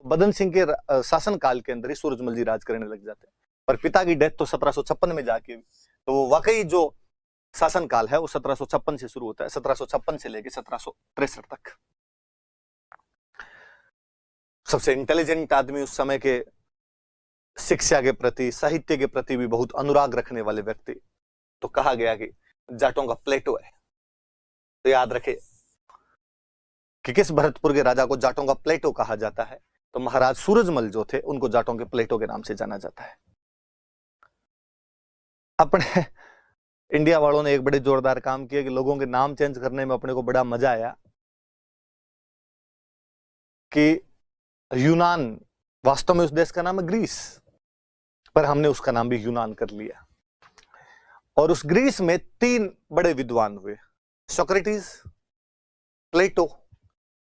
बदन सिंह के शासन काल के अंदर ही सूरजमल जी राज करने लग जाते हैं। पर पिता की डेथ तो 1756 में जाके, तो वो वाकई जो शासन काल है वो 1756 से शुरू होता है, 1756 से लेके 1763 तक। सबसे इंटेलिजेंट आदमी उस समय के, शिक्षा के प्रति, साहित्य के प्रति भी बहुत अनुराग रखने वाले व्यक्ति, तो कहा गया कि जाटों का प्लेटो है। तो याद रखे कि किस भरतपुर के राजा को जाटों का प्लेटो कहा जाता है, तो महाराज सूरजमल जो थे उनको जाटों के प्लेटो के नाम से जाना जाता है। अपने इंडिया वालों ने एक बड़े जोरदार काम किया कि लोगों के नाम चेंज करने में अपने को बड़ा मजा आया कि यूनान वास्तव में उस देश का नाम है ग्रीस, पर हमने उसका नाम भी यूनान कर लिया। और उस ग्रीस में 3 बड़े विद्वान हुए, सोक्रेटिस, प्लेटो,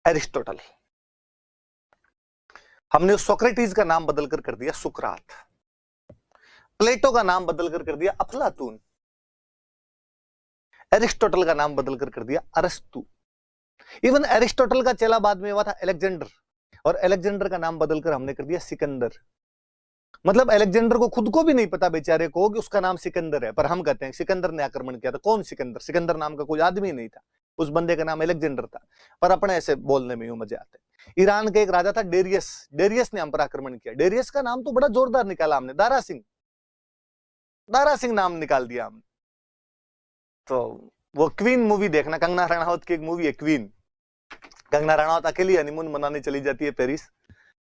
एरिस्टोटल। हमने उस सोक्रेटिस का नाम बदलकर कर दिया सुकरात, प्लेटो का नाम बदलकर कर दिया अफलातून, एरिस्टोटल का नाम बदलकर कर दिया अरस्तु। इवन एरिस्टोटल का चेला बाद में हुआ था अलेक्जेंडर, और अलेक्जेंडर का नाम बदलकर हमने कर दिया सिकंदर। मतलब अलेक्जेंडर को खुद को भी नहीं पता बेचारे को कि उसका नाम सिकंदर है, पर हम कहते हैं सिकंदर ने आक्रमण किया था। कौन सिकंदर? सिकंदर नाम का कोई आदमी नहीं था, उस बंदे का नाम अलेक्जेंडर था, पर अपने ऐसे बोलने में यूं मजे आते हैं। ईरान के एक राजा था डेरियस, डेरियस ने हम पर आक्रमण किया। डेरियस का नाम तो बड़ा जोरदार निकाला हमने, दारा सिंह, दारा सिंह नाम निकाल दिया हमने। तो वो क्वीन मूवी देखना, कंगना रनावत की एक मूवी है क्वीन। कंगना रनावत अकेली हनीमून मनाने चली जाती है पेरिस,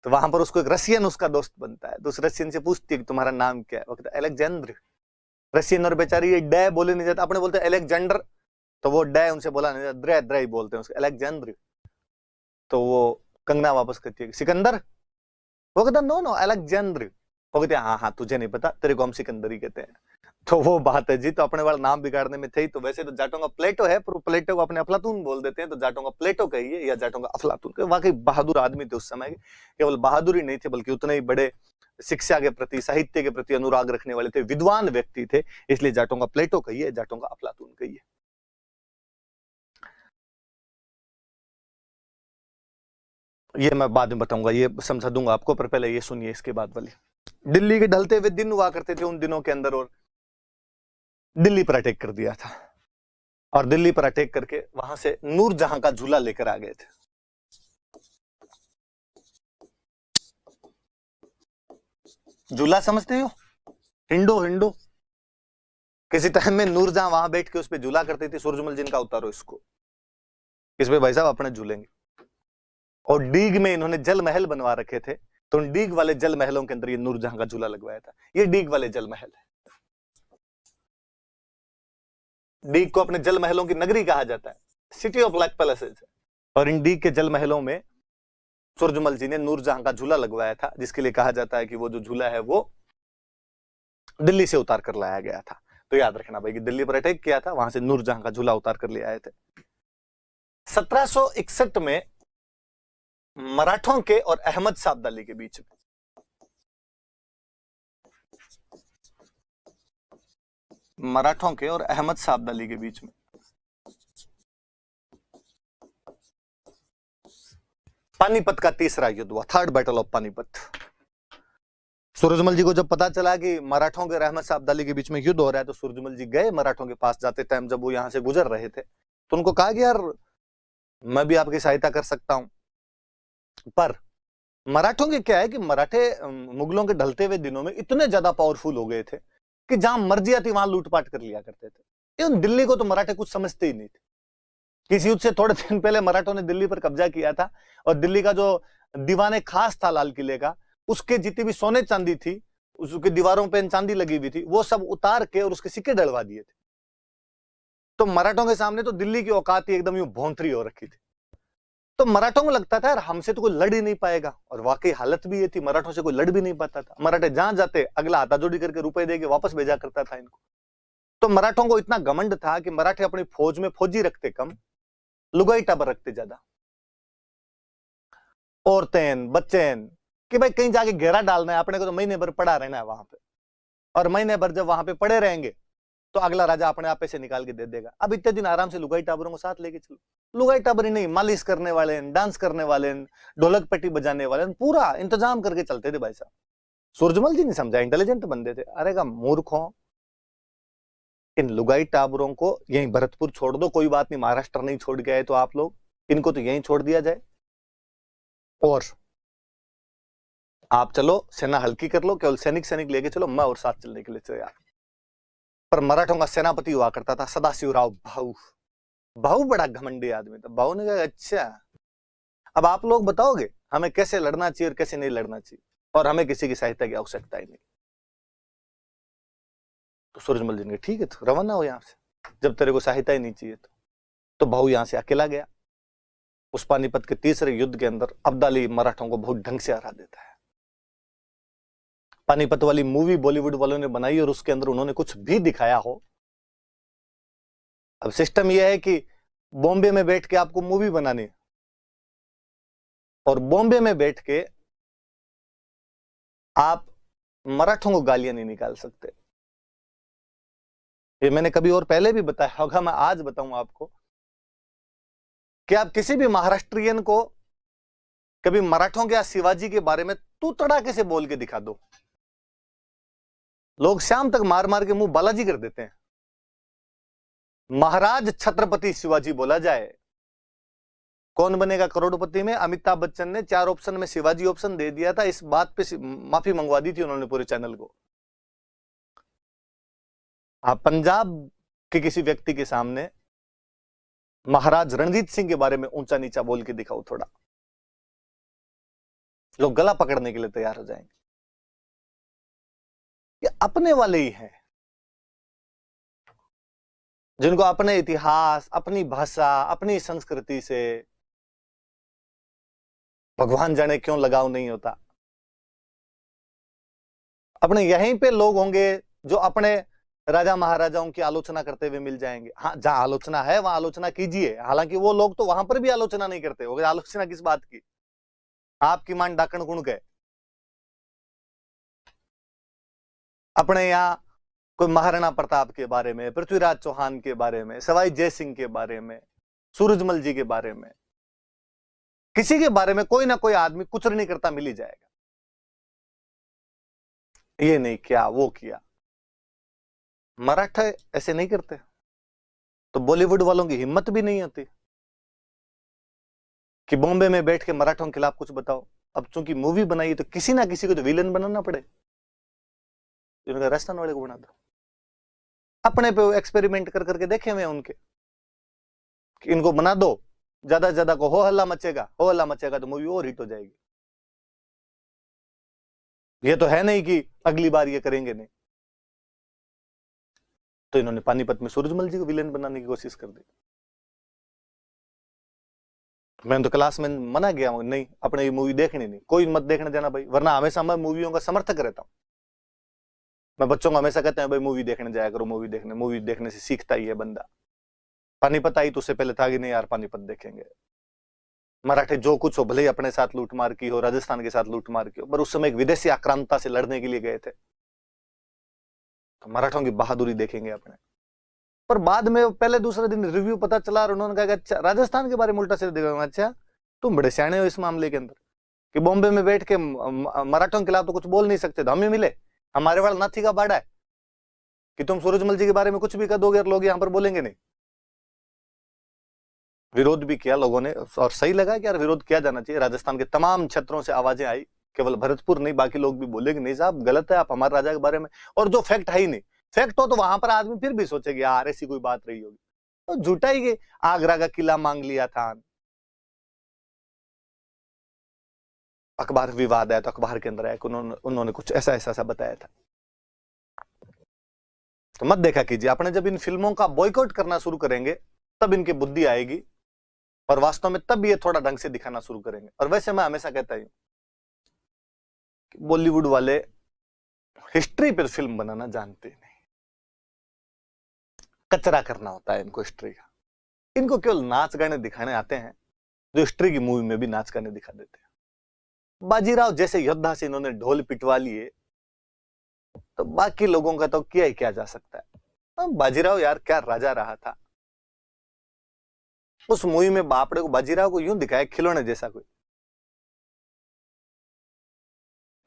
तो वहां पर उसको एक रशियन उसका दोस्त बनता है, तो उस रशियन से पूछती है कि तुम्हारा नाम क्या है, वो कहता है अलेक्जेंडर। रशियन और बेचारी ये डे बोले नहीं जाता, अपने बोलते अलेक्जेंडर, तो वो डे उनसे बोला नहीं जाता, द्रे द्रे बोलते हैं उसको, अलेक्जेंडर। तो वो कंगना वापस कहती है सिकंदर, वो कहता नो नो अलेक्जेंडर। वो कहते हैं हाँ हाँ तुझे नहीं पता, तेरे को हम सिकंदर ही कहते हैं। तो वो बात है जी, तो अपने वाला नाम बिगाड़ने में थे। तो वैसे तो जाटों का प्लेटो है, पर प्लेटो को अपने अफलातून बोल देते हैं, तो जाटों का प्लेटो कहिए या जाटों का अफलातून। वाकई बहादुर आदमी थे उस समय के, केवल बहादुर ही नहीं थे बल्कि उतने ही बड़े शिक्षा के प्रति, साहित्य के प्रति अनुराग रखने वाले थे, विद्वान व्यक्ति थे। इसलिए जाटों का प्लेटो कहिए, जाटों का अफलातून कहिए। ये मैं बाद में बताऊंगा, ये समझा दूंगा आपको, पर पहले ये सुनिए इसके बाद वाली। दिल्ली के ढलते हुए दिन हुआ करते थे उन दिनों के अंदर, और दिल्ली पर अटैक कर दिया था, और दिल्ली पर अटैक करके वहां से नूरजहां का झूला लेकर आ गए थे। झूला समझते हो? हिंडो, हिंडो। किसी टाइम में नूरजहां वहां बैठ के उस पर झूला करती थी, सूरजमल जिनका उतारो इसको, इस पे भाई साहब अपने झूलेंगे। और डीग में इन्होंने जल महल बनवा रखे थे, तो उन डीग वाले जल महलों के अंदर ये नूरजहां का झूला लगवाया था। ये डीग वाले जल महल है। डीग को अपने जल महलों की नगरी कहा जाता है, सिटी ऑफ ब्लैक पैलेसेस। और इन डीग के जल महलों में सूरजमल जी ने नूरजहां का झूला लगवाया था, जिसके लिए कहा जाता है कि वो जो झूला है वो दिल्ली से उतार कर लाया गया था। तो याद रखना भाई कि दिल्ली पर अटैक किया था, वहां से नूरजहां का झूला उतार कर ले आए थे। 1761 में मराठों के और अहमद शाह अब्दाली के बीच में मराठों के और अहमद शाह अब्दाली के बीच में पानीपत का तीसरा युद्ध हुआ, third battle of Panipat. Surajmal ji को जब पता चला कि मराठों के और अहमद शाह अब्दाली के बीच में युद्ध हो रहा है, तो सूरजमल जी गए मराठों के पास। जाते टाइम जब वो यहां से गुजर रहे थे, तो उनको कहा कि यार मैं भी आपकी सहायता कर सकता हूं। पर मराठों के क्या है कि मराठे मुगलों के ढलते हुए दिनों में इतने ज्यादा पावरफुल हो गए थे कि जहां मर्जी आती वहां लूटपाट कर लिया करते थे। एवं दिल्ली को तो मराठे कुछ समझते ही नहीं थे। किस युद्ध से थोड़े दिन पहले मराठों ने दिल्ली पर कब्जा किया था, और दिल्ली का जो दीवाने खास था लाल किले का, उसके जितनी भी सोने चांदी थी, उसके दीवारों पे चांदी लगी हुई थी, वो सब उतार के और उसके सिक्के डलवा दिए थे। तो मराठों के सामने तो दिल्ली की औकात ही एकदम यूं भौंतरी हो रखी थी। तो मराठों को लगता था यार हमसे तो कोई लड़ ही नहीं पाएगा, और वाकई हालत भी ये थी, मराठों से कोई लड़ भी नहीं पाता था। मराठे जहां जाते अगला हाथाजोड़ी करके रुपए देके वापस भेजा करता था इनको। तो मराठों को इतना घमंड था कि मराठे अपनी फौज में फौजी रखते कम, लुगाई टाबर रखते ज्यादा, औरतें बच्चे, कि भाई कहीं जाके घेरा डालना है अपने को, तो महीने भर पड़ा रहना है वहां पे, और महीने भर जब वहां पे पड़े रहेंगे तो अगला राजा अपने आप पैसे निकाल के दे देगा। अब इतने दिन आराम से लुगाई टाबरों को साथ लेके चलो। लुगाई टाबरी नहीं, मालिश करने वाले, डांस करने वाले, ढोलक पेटी बजाने वाले, पूरा इंतजाम करके चलते थे भाई साहब। सूरजमल जी ने समझा, इंटेलिजेंट बंदे थे। अरे का मूर्खों, इन लुगाई टाबरों को यहीं भरतपुर छोड़ दो, कोई बात नहीं, महाराष्ट्र नहीं छोड़ के आए तो आप लोग, इनको तो यहीं छोड़ दिया जाए और आप चलो, सेना हल्की कर लो, केवल सैनिक सैनिक लेके चलो, मैं और साथ चलने के लिए तैयार। पर मराठों का सेनापति हुआ करता था सदाशिवराव भाऊ। भाऊ बड़ा घमंडी आदमी था। भाऊ ने कहा अच्छा, अब आप लोग बताओगे हमें कैसे लड़ना चाहिए और कैसे नहीं लड़ना चाहिए, और हमें किसी की सहायता की आवश्यकता ही नहीं। तो सूरजमल जी ने ठीक है, तो रवाना हो यहां से, जब तेरे को सहायता ही नहीं चाहिए तो भाऊ यहां से अकेला गया। उस पानीपत के तीसरे युद्ध के अंदर अब्दाली मराठों को बहुत ढंग से हरा देता है। पानीपत वाली मूवी बॉलीवुड वालों ने बनाई और उसके अंदर उन्होंने कुछ भी दिखाया हो। अब सिस्टम यह है कि बॉम्बे में बैठ के आपको मूवी बनानी है और बॉम्बे में बैठ के आप मराठों को गालियां नहीं निकाल सकते। ये मैंने कभी और पहले भी बताया होगा, मैं आज बताऊं आपको कि आप किसी भी महाराष्ट्रियन को कभी मराठों के या शिवाजी के बारे में तू तड़ाके से बोल के दिखा दो, लोग शाम तक मार मार के मुंह बालाजी कर देते हैं। महाराज छत्रपति शिवाजी बोला जाए, कौन बनेगा करोड़पति में अमिताभ बच्चन ने 4 ऑप्शन में शिवाजी ऑप्शन दे दिया था। इस बात पे माफी मंगवा दी थी उन्होंने पूरे चैनल को। आप पंजाब के किसी व्यक्ति के सामने महाराज रणजीत सिंह के बारे में ऊंचा नीचा बोल के दिखाओ थोड़ा, लोग गला पकड़ने के लिए तैयार हो जाएंगे। ये अपने वाले ही हैं जिनको अपने इतिहास, अपनी भाषा, अपनी संस्कृति से भगवान जाने क्यों लगाव नहीं होता। अपने यहीं पे लोग होंगे जो अपने राजा महाराजाओं की आलोचना करते हुए मिल जाएंगे। हाँ, जहां आलोचना है वहां आलोचना कीजिए, हालांकि वो लोग तो वहां पर भी आलोचना नहीं करते होंगे। आलोचना किस बात की? आपकी मान डाकण गुण गए। अपने यहां कोई महाराणा प्रताप के बारे में, पृथ्वीराज चौहान के बारे में, सवाई जय सिंह के बारे में, सूरजमल जी के बारे में, किसी के बारे में कोई ना कोई आदमी कुछ नहीं करता मिल ही जाएगा। ये नहीं किया, वो किया। मराठा ऐसे नहीं करते, तो बॉलीवुड वालों की हिम्मत भी नहीं होती कि बॉम्बे में बैठ के मराठों के खिलाफ कुछ बताओ। अब चूंकि मूवी बनाई तो किसी ना किसी को तो विलन बनाना पड़े। राजस्थान वाले को बना दो, अपने पे एक्सपेरिमेंट कर करके देखे हुए उनके कि इनको बना दो, ज्यादा से ज्यादा को हो हल्ला मचेगा, हो हल्ला मचेगा तो मूवी और हिट हो जाएगी। ये तो है नहीं कि अगली बार ये करेंगे नहीं। तो इन्होंने पानीपत में सूरजमल जी को विलेन बनाने की कोशिश कर दी। मैंने तो क्लास में मना किया हूं, नहीं अपने ये मूवी देखनी नहीं, कोई मत देखने देना भाई, वरना हमेशा मैं मूवियों का समर्थक रहता हूं। मैं बच्चों को हमेशा कहते हैं भाई मूवी देखने जाया करो, मूवी देखने से सीखता ही है बंदा। पानीपत आई तो उससे पहले था कि नहीं यार पानीपत देखेंगे। मराठे जो कुछ हो, भले ही अपने साथ लूटमार की हो, राजस्थान के साथ लूटमार की हो, पर उस समय एक विदेशी आक्रांता से लड़ने के लिए गए थे, तो मराठों की बहादुरी देखेंगे अपने। पर बाद में पहले दूसरे दिन रिव्यू पता चला और उन्होंने कहा अच्छा राजस्थान के बारे में उल्टा सीधा देखा। अच्छा तुम बड़े सियाने हो इस मामले के अंदर कि बॉम्बे में बैठ के मराठों के खिलाफ तो कुछ बोल नहीं सकते, तो हमें मिले, हमारे वाला नाथी का बाड़ा है कि तुम सूरजमल जी के बारे में कुछ भी कर दोगे और लोग यहां पर बोलेंगे नहीं। विरोध भी किया लोगों ने और सही लगा कि यार विरोध किया जाना चाहिए। राजस्थान के तमाम क्षेत्रों से आवाजें आई, केवल भरतपुर नहीं बाकी लोग भी बोले कि नहीं साहब गलत है, आप हमारे राजा के बारे में, और जो फैक्ट है ही नहीं, फैक्ट हो तो वहां पर आदमी फिर भी सोचेगा यार ऐसी कोई बात रही होगी, तो झूठा ही कि आगरा का किला मांग लिया था। अखबार विवाद आया तो अखबार के अंदर आया कि उन्होंने कुछ ऐसा ऐसा बताया था। तो मत देखा कीजिए, अपने जब इन फिल्मों का बॉयकॉट करना शुरू करेंगे तब इनकी बुद्धि आएगी और वास्तव में तब ये थोड़ा ढंग से दिखाना शुरू करेंगे। और वैसे मैं हमेशा कहता हूं कि बॉलीवुड वाले हिस्ट्री पर फिल्म बनाना जानते नहीं, कचरा करना होता है इनको हिस्ट्री का। इनको केवल नाच गाने दिखाने आते हैं, जो हिस्ट्री की मूवी में भी नाच गाने दिखा देते हैं। बाजीराव जैसे योद्धा से इन्होंने ढोल पिटवा लिए, तो बाकी लोगों का तो क्या ही किया जा सकता है। बाजीराव यार क्या राजा रहा था, उस मूवी में बापड़े को, बाजीराव को यूं दिखाया खिलौने जैसा कोई।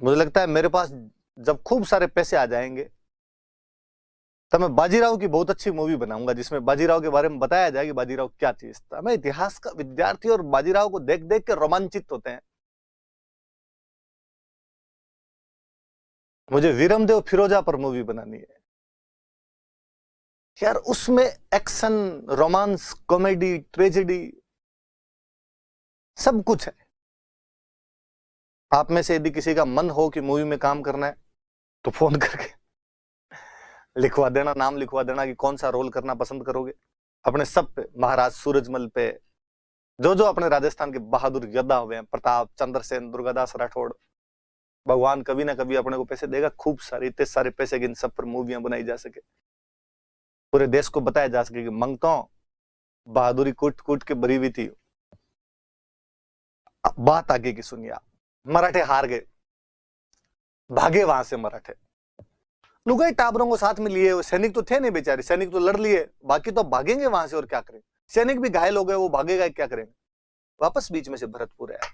मुझे लगता है मेरे पास जब खूब सारे पैसे आ जाएंगे तब मैं बाजीराव की बहुत अच्छी मूवी बनाऊंगा, जिसमें बाजीराव के बारे में बताया जाए कि बाजीराव क्या चीज था। मैं इतिहास का विद्यार्थी और बाजीराव को देख देख के रोमांचित होते हैं। मुझे वीरमदेव फिरोजा पर मूवी बनानी है यार। उसमें एक्शन, रोमांस, कॉमेडी, ट्रेजेडी सब कुछ है। आप में से यदि किसी का मन हो कि मूवी में काम करना है तो फोन करके लिखवा देना, नाम लिखवा देना कि कौन सा रोल करना पसंद करोगे। अपने सब पे, महाराज सूरजमल पे, जो जो अपने राजस्थान के बहादुर योद्धा हुए हैं, प्रताप, चंद्रसेन, दुर्गादास राठौड़, भगवान कभी ना कभी अपने को पैसे देगा, खूब सारे, इतने सारे पैसे कि इन सब पर मूवियां बनाई जा सके, पूरे देश को बताया जा सके कि मंगतों बहादुरी कूट कूट के भरी हुई थी। बात आगे की सुनिए आप। मराठे हार गए, भागे वहां से मराठे। लुगाई टाबरों को साथ में लिए हुए, सैनिक तो थे नहीं बेचारे, सैनिक तो लड़ लिए, बाकी तो भागेंगे वहां से और क्या करें। सैनिक भी घायल हो गए, वो भागेगा क्या करेंगे। वापस बीच में से भरतपुर आया।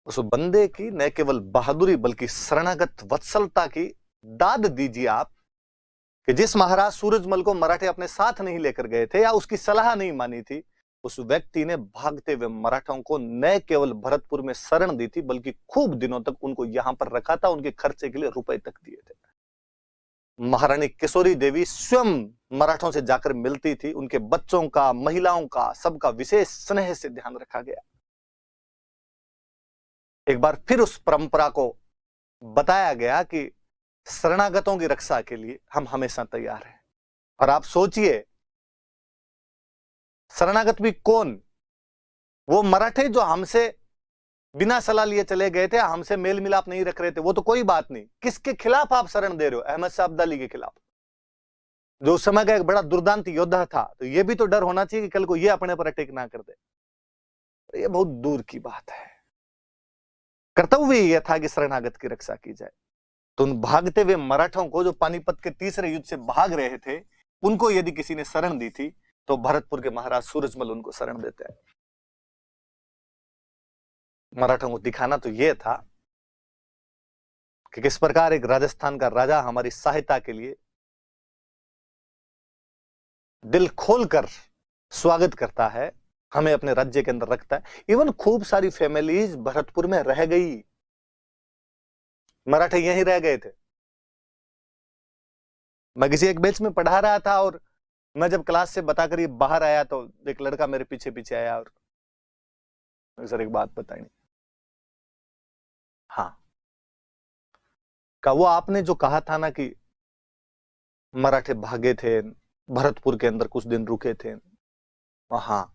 उस बंदे की न केवल बहादुरी बल्कि शरणागत वत्सलता की दाद दीजिए आप, कि जिस महाराज सूरजमल को मराठे अपने साथ नहीं लेकर गए थे या उसकी सलाह नहीं मानी थी, उस व्यक्ति ने भागते हुए मराठों को न केवल भरतपुर में शरण दी थी बल्कि खूब दिनों तक उनको यहां पर रखा था, उनके खर्चे के लिए रुपए तक दिए थे। महारानी किशोरी देवी स्वयं मराठों से जाकर मिलती थी, उनके बच्चों का, महिलाओं का, सबका विशेष स्नेह से ध्यान रखा गया। एक बार फिर उस परंपरा को बताया गया कि शरणागतों की रक्षा के लिए हम हमेशा तैयार हैं। और आप सोचिए, शरणागत भी कौन? वो मराठे जो हमसे बिना सलाह लिए चले गए थे, हमसे मेल मिलाप नहीं रख रहे थे, वो तो कोई बात नहीं। किसके खिलाफ आप शरण दे रहे हो? अहमद शाह अब्दाली के खिलाफ, जो उस समय का एक बड़ा दुर्दांत योद्धा था। तो ये भी तो डर होना चाहिए कि कल को ये अपने पर अटैक ना कर दे। ये बहुत दूर की बात है। कर्तव्य यह था कि शरणागत की रक्षा की जाए। तो उन भागते हुए मराठों को, जो पानीपत के तीसरे युद्ध से भाग रहे थे, उनको यदि किसी ने शरण दी थी तो भरतपुर के महाराज सूरजमल उनको शरण देते हैं। मराठों को दिखाना तो यह था कि किस प्रकार एक राजस्थान का राजा हमारी सहायता के लिए दिल खोलकर स्वागत करता है, हमें अपने राज्य के अंदर रखता है। इवन खूब सारी फैमिलीज भरतपुर में रह गई, मराठे यहीं रह गए थे। मैं किसी एक बैच में पढ़ा रहा था और मैं जब क्लास से बताकर ये बाहर आया तो एक लड़का मेरे पीछे पीछे आया और सर एक बात बताई। हाँ, का वो आपने जो कहा था ना कि मराठे भागे थे, भरतपुर के अंदर कुछ दिन रुके थे, हाँ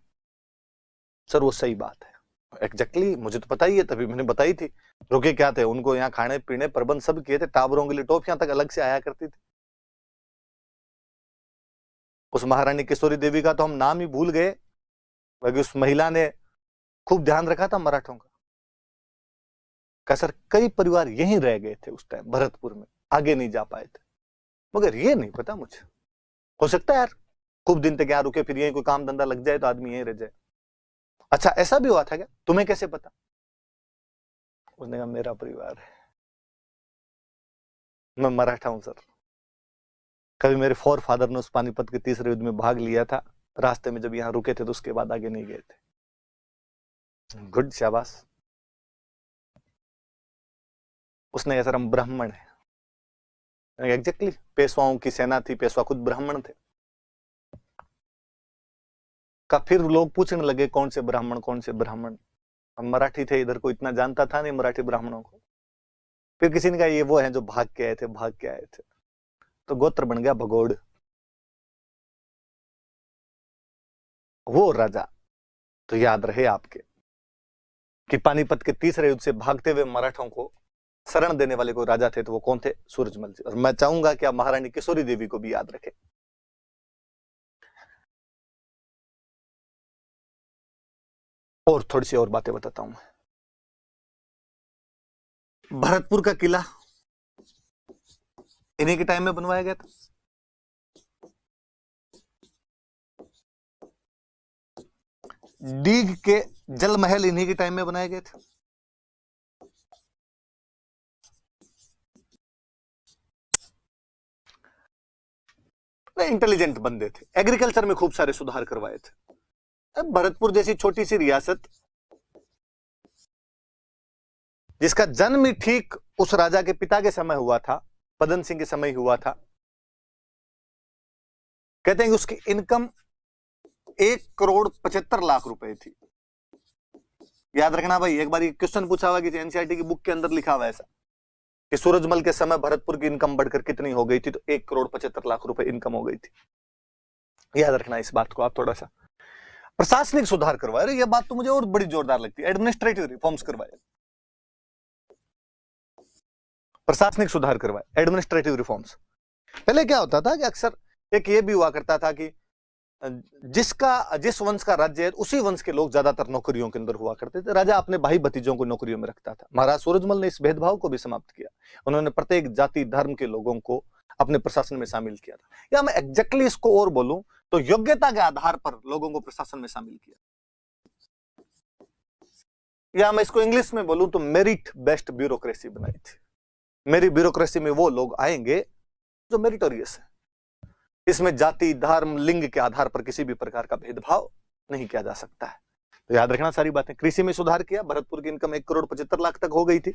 सर वो सही बात है। एग्जैक्टली मुझे तो पता ही है, तभी मैंने बताई थी। रुके क्या थे, उनको यहाँ खाने पीने प्रबंध सब किए थे, टाबरों के लिए टॉफियां तक अलग से आया करती थी। उस महारानी किशोरी देवी का तो हम नाम ही भूल गए, बाकी उस महिला ने खूब ध्यान रखा था मराठों का। सर कई परिवार यहीं रह गए थे उस टाइम भरतपुर में, आगे नहीं जा पाए थे। मगर ये नहीं पता मुझे, हो सकता है यार खूब दिन तक यहाँ रुके, फिर यहीं कोई काम धंधा लग जाए तो आदमी यहीं रह जाए। अच्छा ऐसा भी हुआ था क्या? तुम्हें कैसे पता? उसने कहा मेरा परिवार है, मैं मराठा हूं सर। कभी मेरे फोर फादर ने उस पानीपत के तीसरे युद्ध में भाग लिया था, रास्ते में जब यहाँ रुके थे तो उसके बाद आगे नहीं गए थे। गुड, शाबाश। उसने कहा सर हम ब्राह्मण है। एग्जैक्टली, पेशवाओं की सेना थी, पेशवा खुद ब्राह्मण थे। का फिर लोग पूछने लगे कौन से ब्राह्मण, कौन से ब्राह्मण। हम मराठी थे, इधर को इतना जानता था नहीं मराठी ब्राह्मणों को। फिर किसी ने कहा ये वो हैं जो भाग के आए थे, भाग के आए थे। तो गोत्र बन गया भगोड़, वो राजा। तो याद रहे आपके कि पानीपत के तीसरे युद्ध से भागते हुए मराठों को शरण देने वाले कोई राजा थे, तो वो कौन थे? सूरजमल जी। और मैं चाहूंगा कि आप महारानी किशोरी देवी को भी याद रखें। और थोड़ी सी और बातें बताता हूं मैं। भरतपुर का किला इन्हीं के टाइम में बनवाया गया था। डीग के जल महल इन्हीं के टाइम में बनाए गए थे। इंटेलिजेंट बंदे थे, एग्रीकल्चर में खूब सारे सुधार करवाए थे। अब भरतपुर जैसी छोटी सी रियासत जिसका जन्म ही ठीक उस राजा के पिता के समय हुआ था, पदन सिंह के समय हुआ था, कहते हैं कि उसकी इनकम 1,75,00,000 रुपए थी। याद रखना भाई, एक बार ये क्वेश्चन पूछा हुआ कि एनसीईआरटी की बुक के अंदर लिखा हुआ ऐसा कि सूरजमल के समय भरतपुर की इनकम बढ़कर कितनी हो गई थी, तो 1,75,00,000 रुपए इनकम हो गई थी। याद रखना इस बात को आप थोड़ा सा। प्रशासनिक सुधार करवाए, यह बात तो मुझे और बड़ी जोरदार लगती है, एडमिनिस्ट्रेटिव रिफॉर्म्स करवाए, प्रशासनिक सुधार करवाए, एडमिनिस्ट्रेटिव रिफॉर्म्स। पहले क्या होता था कि अक्सर एक ये भी हुआ करता था कि जिस वंश का राज्य है उसी वंश के लोग ज्यादातर नौकरियों के अंदर हुआ करते थे। राजा अपने भाई भतीजों को नौकरियों में रखता था। महाराज सूरजमल ने इस भेदभाव को भी समाप्त किया। उन्होंने प्रत्येक जाति धर्म के लोगों को अपने प्रशासन में शामिल किया था। या मैं एग्जैक्टली इसको और बोलूं तो योग्यता के आधार पर लोगों को प्रशासन में शामिल किया, या मैं इसको इंग्लिश में बोलूं तो मेरिट बेस्ड ब्यूरोक्रेसी बनाई थी। मेरी ब्यूरोक्रेसी में वो लोग आएंगे जो मेरिटोरियस है। इसमें जाति धर्म लिंग के आधार पर किसी भी प्रकार का भेदभाव नहीं किया जा सकता है। तो याद रखना सारी बातें। कृषि में सुधार किया, भरतपुर की इनकम 1,75,00,000 तक हो गई थी।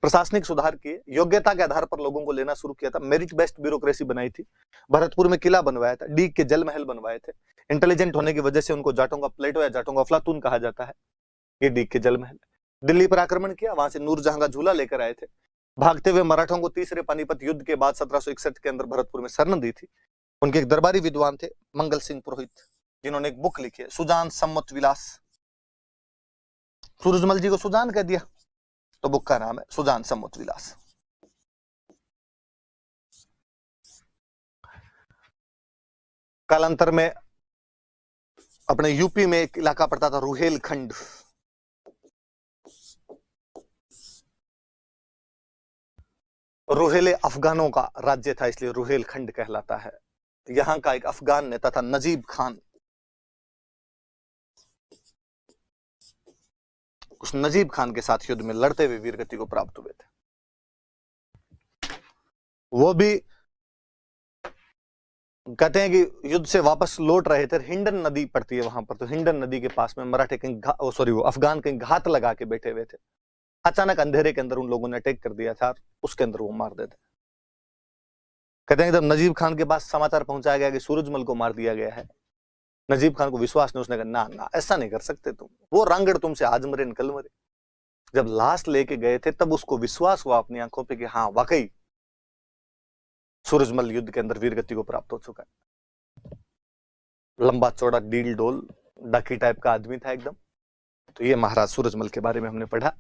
प्रशासनिक सुधार किए, योग्यता के आधार पर लोगों को लेना शुरू किया था, मेरिट बेस्ड ब्यूरोक्रेसी बनाई थी। भरतपुर में किला बनवाया था, डीग के जल महल बनवाए थे। इंटेलिजेंट होने की वजह से उनको जाटों का प्लेटो या जाटों का अफलातून कहा जाता है। ये डीग के जल महल। दिल्ली पर आक्रमण किया, वहां से नूरजहां का झूला लेकर आए थे। भागते हुए मराठों को तीसरे पानीपत युद्ध के बाद 1761 के अंदर भरतपुर में शरण दी थी। उनके एक दरबारी विद्वान थे मंगल सिंह पुरोहित, जिन्होंने एक बुक लिखी है सुजान सम्मत विलास। सूरजमल जी को सुजान कह दिया तो बुक का नाम है सुजान सम्मत विलास। कालांतर में अपने यूपी में एक इलाका पड़ता था रुहेलखंड। रुहेले अफगानों का राज्य था, इसलिए रुहेलखंड कहलाता है। यहां का एक अफगान नेता था नजीब खान। उस नजीब खान के साथ युद्ध में लड़ते हुए वीरगति को प्राप्त हुए थे। वो भी कहते हैं कि युद्ध से वापस लौट रहे थे, हिंडन नदी पड़ती है वहां पर, तो हिंडन नदी के पास में मराठे कहीं सॉरी वो अफगान कहीं घात लगा के बैठे हुए थे। अचानक अंधेरे के अंदर उन लोगों ने अटैक कर दिया था, उसके अंदर वो मार देते। कहते हैं जब नजीब खान के पास समाचार पहुंचाया गया कि सूरजमल को मार दिया गया है, नजीब खान को विश्वास नहीं। उसने कहा ना ना ऐसा नहीं कर सकते तुम, वो रांगड़ तुमसे आज मरे न कल मरे। जब लाश लेके गए थे तब उसको विश्वास हुआ अपनी आंखों पे कि हाँ वाकई सूरजमल युद्ध के अंदर वीरगति को प्राप्त हो चुका है। लंबा चौड़ा डील डोल डाकी टाइप का आदमी था एकदम। तो ये महाराज सूरजमल के बारे में हमने पढ़ा।